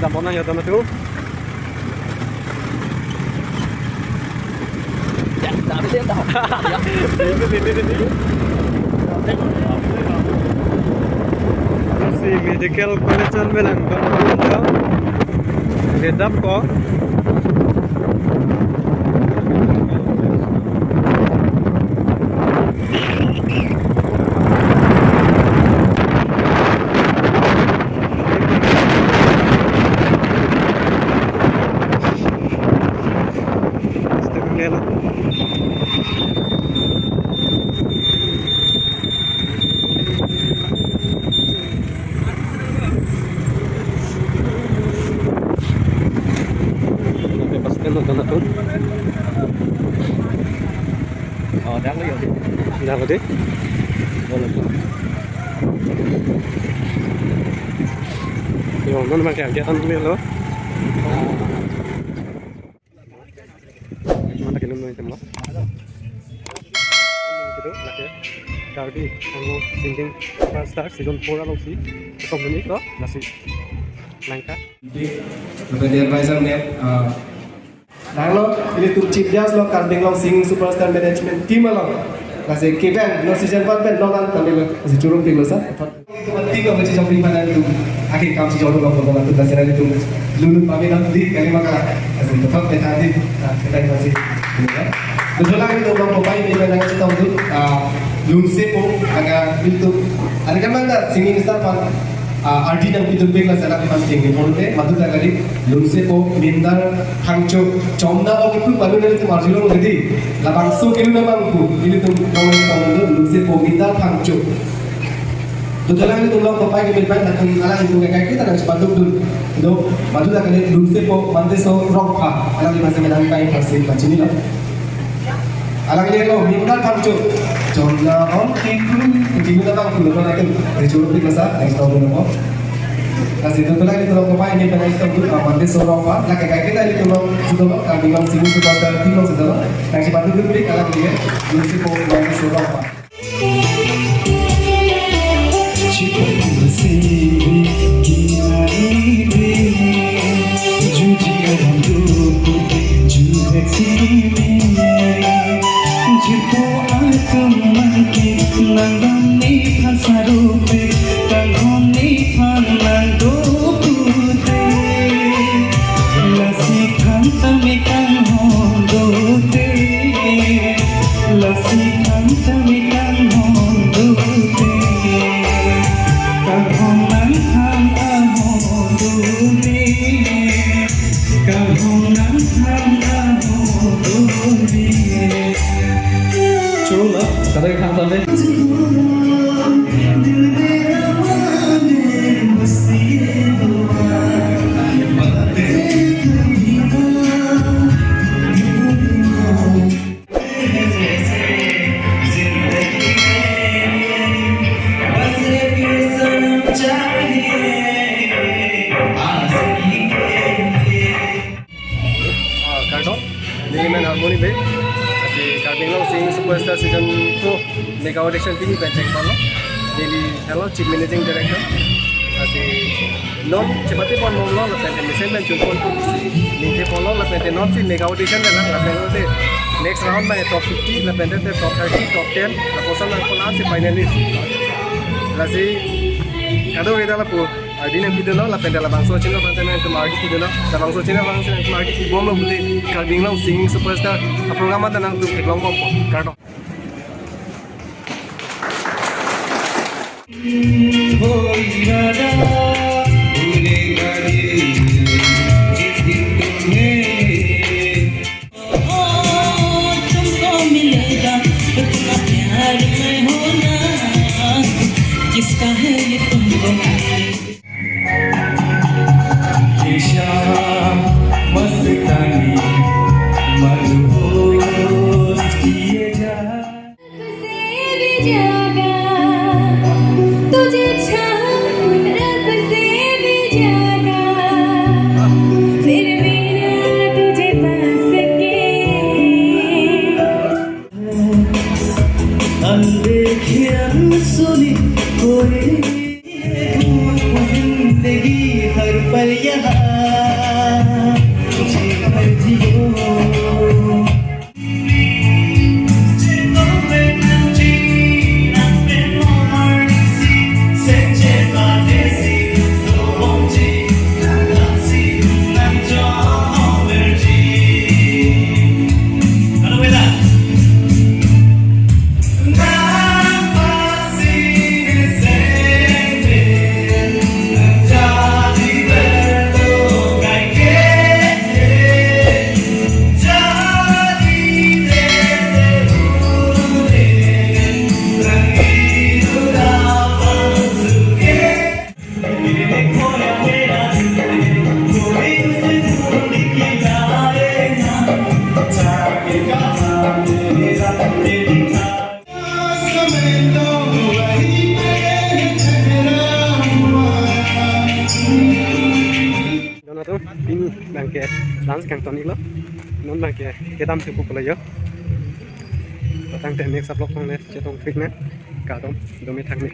যাব না সিহঁতৰ মাতো si medical college al melang kan redap ko Dah tadi. Boleh. Yo, mana makan dia kan melo. Mana kena main tembak. Itu lagi. Darby, kamu singing star season 4 along si. Company ko nasi. Langka. Jadi advisor ne Nalo, ini tu Chief Judge lo Karbing lo singing superstar management team lo. Kasi Kevin, no season 1 pen no lan kami lo kasi curung tim lo sa. Itu mati ko macam jomri mana itu. Akhir kami si jodoh lo kalau tu kasi nanti tu lulu kami nanti kali maka kasi tetap kita nanti kita masih. Betul lagi tu lo bapak ini mana kita tahu tu lulu sepo agak itu. Ada kan mana singing star pan RD nang itu bela sana kan tinggi porte madu tagari lunsepo mindar hangcho chomna o itu balu nang itu marjilo ngedi labang so kelu na bangku ini tu kawan kawan tu lunsepo mindar hangcho tu jalan itu lo papai ke belpan nak ala itu kayak kita nak sepatu tu do madu tagari lunsepo mandeso rokha ala di masa menang kai versi macini lo ala ini lo mindar hangcho chomna o itu Jika kita tahu kalau kita itu jauh lebih besar, next tahun dulu. Kasih itu lagi kalau kita ini pada itu tu aman seorang apa, nak kayak kita ini kalau sudah kami orang sini sudah ada tim sudah, next pada itu beri kalau dia mesti kau aman seorang apa. Kadang kan sampai Diliman harmoni be asi Karbing lo sing superstar season 4 mega audition tini penceng palo daily hello chief managing director asi non cepati pon mo lo pen mesen men chun pon ni polo la pen non si mega audition na la pen de next round में top 50 la pen de top 30 top 10 la cosa la con si finalist la si kado ida la pu Adina kita lo, lapenda la bangso Cina pantai itu market kita lo, la bangso Cina bangso itu market di bawah lo budi Karbing lo singing superstar, program ada nang tu kelang kompo, kardo. किसका है ये तुमको मस्तानी मदहोश किए जा से भी जागा तुझे छाप रब से भी जागा फिर भी ना तुझे पास के अनदेखे अनसुनी कोई जिंदगी हर पल यहाँ tuh ini bangke dance kang toni lo non bangke kedam cukup lah yo tang teknik sablok tong le cetong klik na ka dom domi thang ni